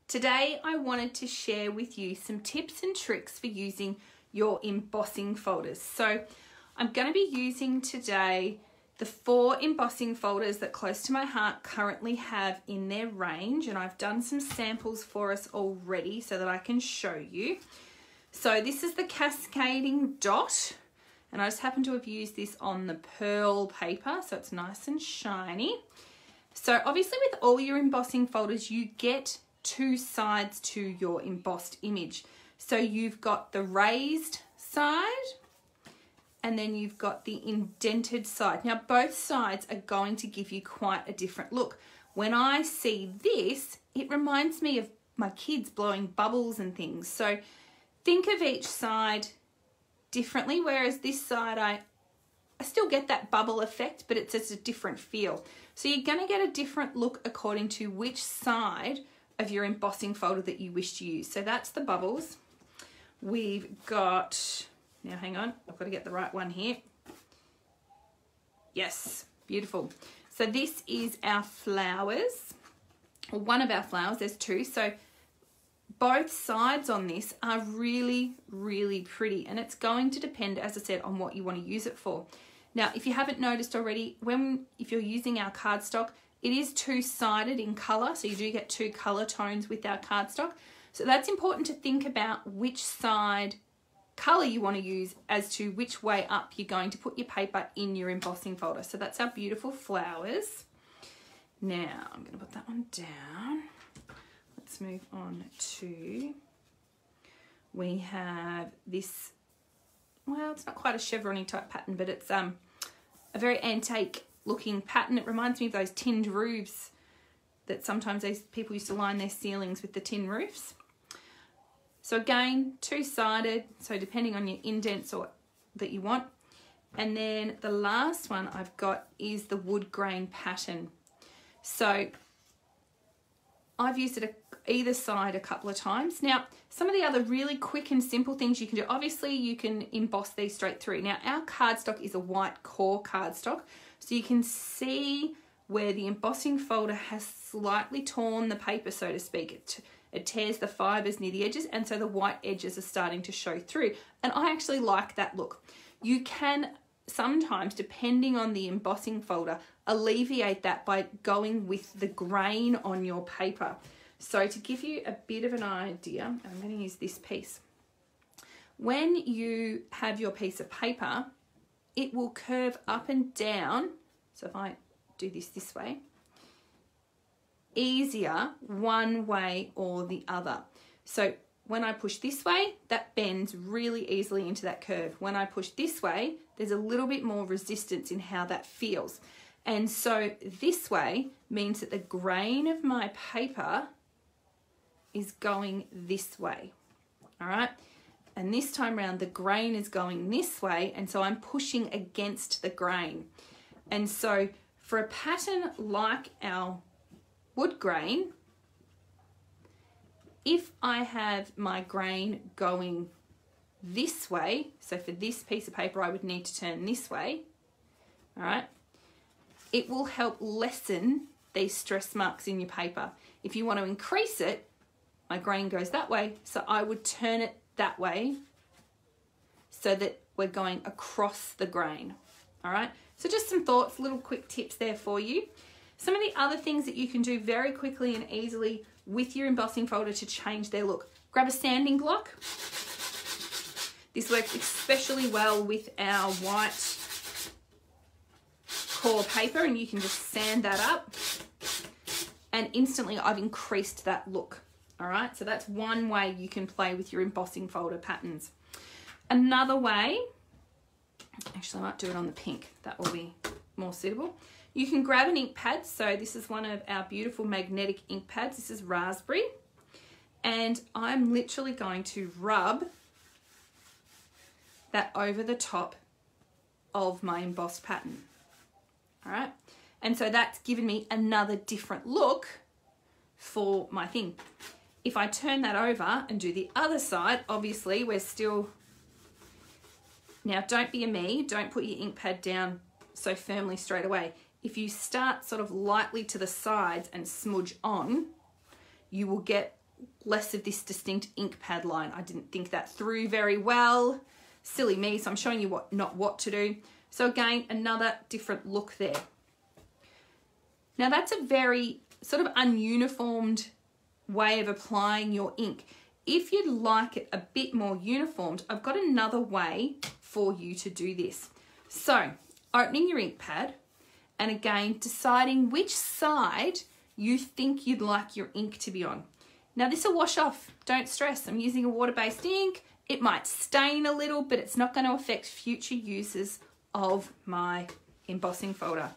Today I wanted to share with you some tips and tricks for using your embossing folders. So I'm going to be using today the 4 embossing folders that Close to My Heart currently have in their range, and I've done some samples for us already so that I can show you. So this is the Cascading Dot, and I just happen to have used this on the pearl paper, so it's nice and shiny. So obviously with all your embossing folders, you get 2 sides to your embossed image. So you've got the raised side and then you've got the indented side. Now both sides are going to give you quite a different look. When I see this, it reminds me of my kids blowing bubbles and things. So think of each side differently, whereas this side I still get that bubble effect, but it's just a different feel. So you're going to get a different look according to which side of your embossing folder that you wish to use. So that's the bubbles. We've got, now hang on, I've got to get the right one here. Yes, beautiful. So this is our flowers, or one of our flowers, there's 2. So both sides on this are really, really pretty, and it's going to depend, as I said, on what you want to use it for. Now, if you haven't noticed already, if you're using our cardstock, it is 2-sided in colour, so you do get 2 colour tones with our cardstock. So that's important to think about which side colour you want to use as to which way up you're going to put your paper in your embossing folder. So that's our beautiful flowers. Now, I'm going to put that one down. Let's move on to, we have this, well, it's not quite a chevron-y type pattern, but it's a very antique looking pattern. It reminds me of those tinned roofs that sometimes people used to line their ceilings with the tin roofs. So again, 2-sided, so depending on your indents or that you want. And then the last one I've got is the wood grain pattern. So I've used it either side a couple of times. Now, some of the other really quick and simple things you can do, obviously you can emboss these straight through. Now, our cardstock is a white core cardstock, so you can see where the embossing folder has slightly torn the paper, so to speak. It tears the fibres near the edges, and so the white edges are starting to show through. And I actually like that look. You can sometimes, depending on the embossing folder, alleviate that by going with the grain on your paper. So to give you a bit of an idea, I'm going to use this piece. When you have your piece of paper, it will curve up and down. So if I do this way, easier one way or the other. So when I push this way, that bends really easily into that curve. When I push this way, there's a little bit more resistance in how that feels. And so this way means that the grain of my paper is going this way, all right? And this time around, the grain is going this way, and so I'm pushing against the grain. And so for a pattern like our wood grain, if I have my grain going this way, so for this piece of paper I would need to turn this way, all right, it will help lessen these stress marks in your paper. If you want to increase it, my grain goes that way, so I would turn it that way so that we're going across the grain, all right? So just some thoughts, little quick tips there for you. Some of the other things that you can do very quickly and easily with your embossing folder to change their look. Grab a sanding block. This works especially well with our white core paper, and you can just sand that up, and instantly I've increased that look. All right, so that's one way you can play with your embossing folder patterns. Another way, actually I might do it on the pink, that will be more suitable. You can grab an ink pad. So this is one of our beautiful magnetic ink pads. This is raspberry, and I'm literally going to rub that over the top of my embossed pattern. All right, and so that's given me another different look for my thing. If I turn that over and do the other side, obviously we're still, now don't be a me, don't put your ink pad down so firmly straight away. If you start sort of lightly to the sides and smudge on, you will get less of this distinct ink pad line. I didn't think that through very well. Silly me, so I'm showing you not what to do. So again, another different look there. Now that's a very sort of ununiformed way of applying your ink. If you'd like it a bit more uniformed, I've got another way for you to do this. So opening your ink pad and again deciding which side you think you'd like your ink to be on. Now this will wash off, don't stress. I'm using a water-based ink. It might stain a little, but it's not going to affect future uses of my embossing folder.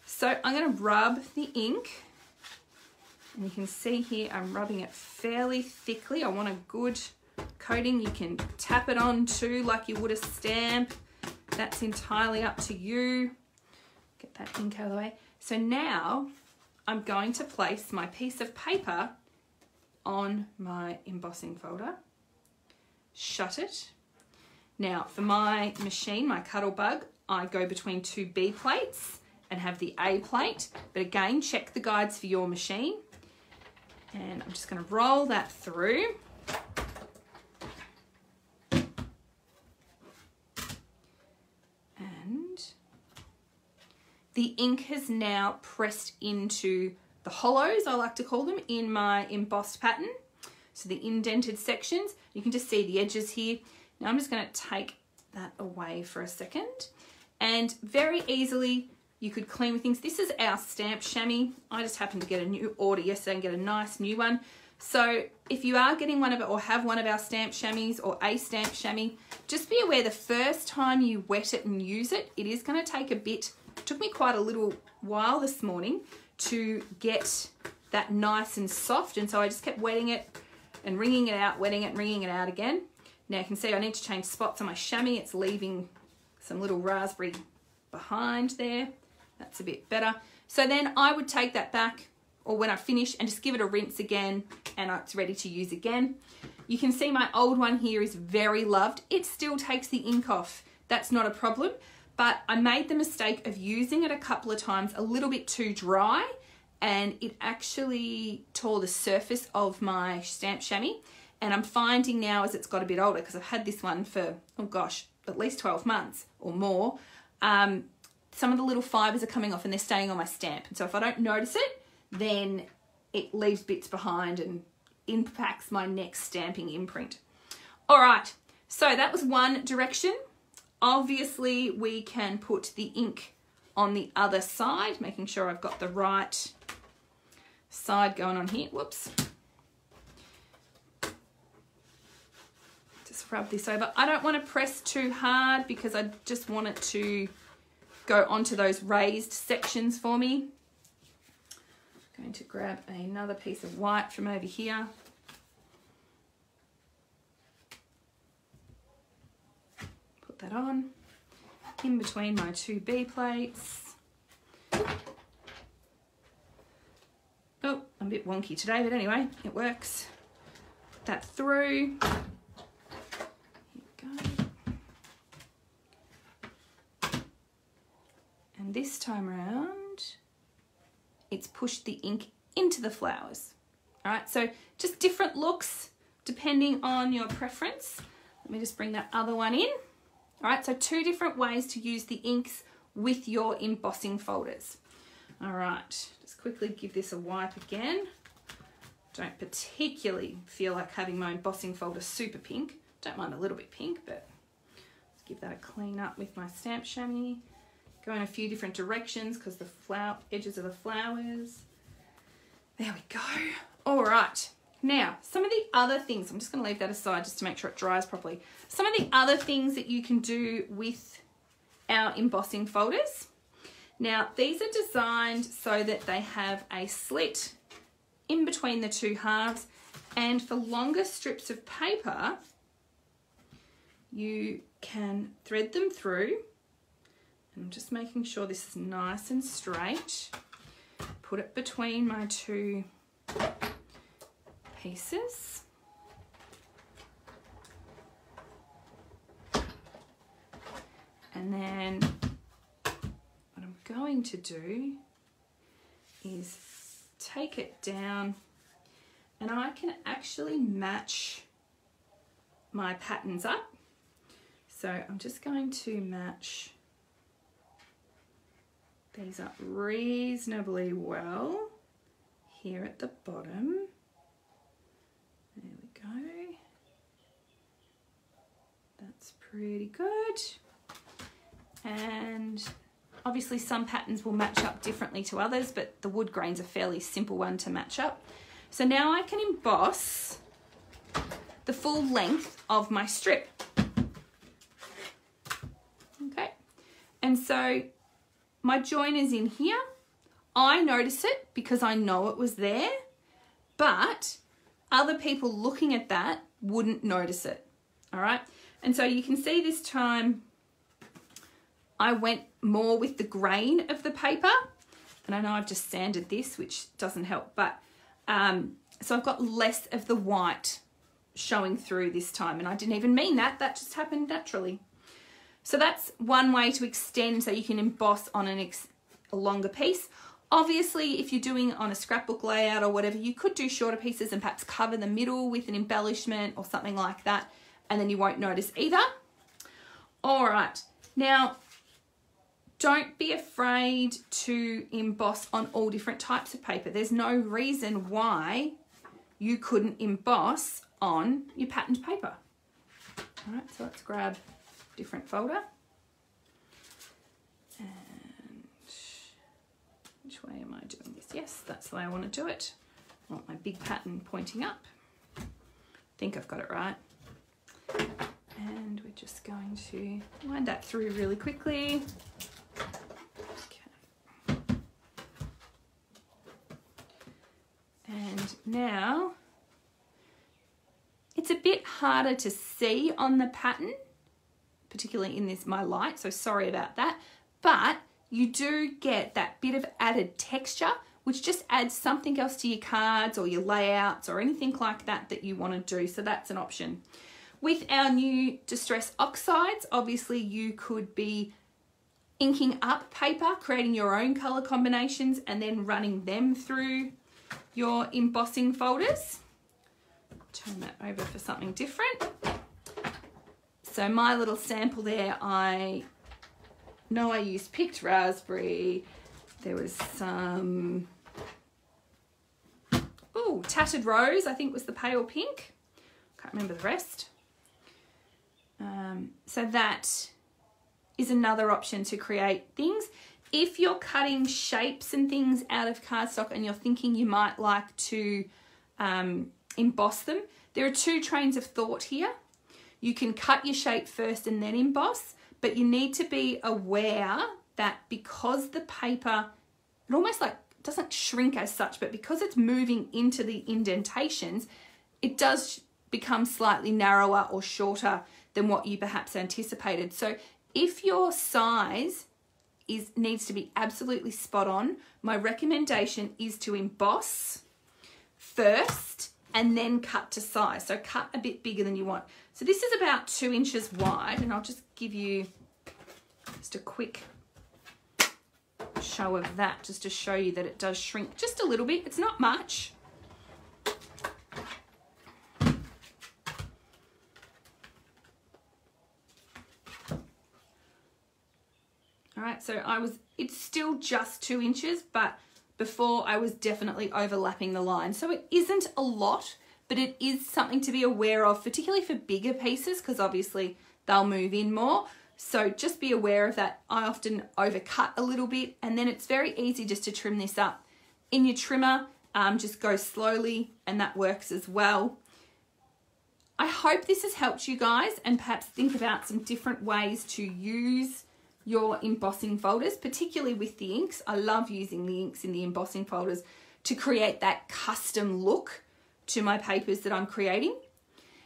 So I'm going to rub the ink, and you can see here I'm rubbing it fairly thickly. I want a good coating. You can tap it on too like you would a stamp. That's entirely up to you. Get that ink out of the way. So now I'm going to place my piece of paper on my embossing folder. Shut it. Now for my machine, my Cuttlebug, I go between two B plates and have the A plate, but again, check the guides for your machine. And I'm just going to roll that through. And the ink has now pressed into the hollows, I like to call them, in my embossed pattern. So the indented sections, you can just see the edges here. Now I'm just going to take that away for a second. And very easily, you could clean with things. This is our stamp chamois. I just happened to get a new order yesterday and get a nice new one. So if you are getting one of it or have one of our stamp chamois or a stamp chamois, just be aware the first time you wet it and use it, it is going to take a bit. It took me quite a little while this morning to get that nice and soft. And so I just kept wetting it and wringing it out, wetting it and wringing it out again. Now you can see I need to change spots on my chamois. It's leaving some little raspberry behind there. That's a bit better. So then I would take that back, or when I finish, and just give it a rinse again, and it's ready to use again. You can see my old one here is very loved. It still takes the ink off. That's not a problem, but I made the mistake of using it a couple of times a little bit too dry, and it actually tore the surface of my stamp chamois. And I'm finding now as it's got a bit older, because I've had this one for, oh gosh, at least 12 months or more, some of the little fibers are coming off and they're staying on my stamp. And so if I don't notice it, then it leaves bits behind and impacts my next stamping imprint. All right, so that was one direction. Obviously, we can put the ink on the other side, making sure I've got the right side going on here. Whoops. Just rub this over. I don't want to press too hard because I just want it to go onto those raised sections for me. I'm going to grab another piece of white from over here. Put that on in between my two B plates. Oh, I'm a bit wonky today, but anyway, it works. Put that through. And this time around, it's pushed the ink into the flowers. All right, so just different looks depending on your preference. Let me just bring that other one in. All right, so two different ways to use the inks with your embossing folders. All right, just quickly give this a wipe again. Don't particularly feel like having my embossing folder super pink. Don't mind a little bit pink, but let's give that a clean up with my stamp chamois. Go in a few different directions because the edges of the flowers. There we go. All right. Now, some of the other things, I'm just going to leave that aside just to make sure it dries properly. Some of the other things that you can do with our embossing folders. Now, these are designed so that they have a slit in between the two halves, and for longer strips of paper, you can thread them through. I'm just making sure this is nice and straight. Put it between my two pieces. And then what I'm going to do is take it down and I can actually match my patterns up. So I'm just going to match these up reasonably well here at the bottom. There we go. That's pretty good. And obviously some patterns will match up differently to others, but the wood grain's a fairly simple one to match up. So now I can emboss the full length of my strip. Okay, and so my join is in here. I notice it because I know it was there, but other people looking at that wouldn't notice it. All right, and so you can see this time I went more with the grain of the paper, and I know I've just sanded this, which doesn't help, but so I've got less of the white showing through this time, and I didn't even mean that, that just happened naturally. So that's one way to extend so you can emboss on a longer piece. Obviously, if you're doing it on a scrapbook layout or whatever, you could do shorter pieces and perhaps cover the middle with an embellishment or something like that, and then you won't notice either. All right, now don't be afraid to emboss on all different types of paper. There's no reason why you couldn't emboss on your patterned paper. All right, so let's grab a different folder. And which way am I doing this? Yes, that's the way I want to do it. I want my big pattern pointing up. I think I've got it right. And we're just going to wind that through really quickly. Okay. And now it's a bit harder to see on the pattern, particularly in this my light, so sorry about that, but you do get that bit of added texture which just adds something else to your cards or your layouts or anything like that that you want to do, so that's an option. With our new Distress Oxides, obviously you could be inking up paper, creating your own colour combinations and then running them through your embossing folders. Turn that over for something different. So my little sample there, I know I used picked raspberry. There was some, oh, tattered rose, I think was the pale pink. Can't remember the rest. So that is another option to create things. If you're cutting shapes and things out of cardstock and you're thinking you might like to emboss them, there are two trains of thought here. You can cut your shape first and then emboss, but you need to be aware that because the paper, it almost like doesn't shrink as such, but because it's moving into the indentations, it does become slightly narrower or shorter than what you perhaps anticipated. So if your size needs to be absolutely spot on, my recommendation is to emboss first and then cut to size. So cut a bit bigger than you want. So this is about 2 inches wide, and I'll just give you just a quick show of that just to show you that it does shrink just a little bit. It's not much. All right, so it's still just 2 inches, but before I was definitely overlapping the line. So it isn't a lot, but it is something to be aware of, particularly for bigger pieces, because obviously they'll move in more. So just be aware of that. I often overcut a little bit, and then it's very easy just to trim this up. In your trimmer, just go slowly, and that works as well. I hope this has helped you guys, and perhaps think about some different ways to use your embossing folders, particularly with the inks. I love using the inks in the embossing folders to create that custom look to my papers that I'm creating.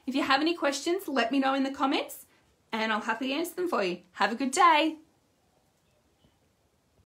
If you have any questions, let me know in the comments and I'll happily answer them for you. Have a good day.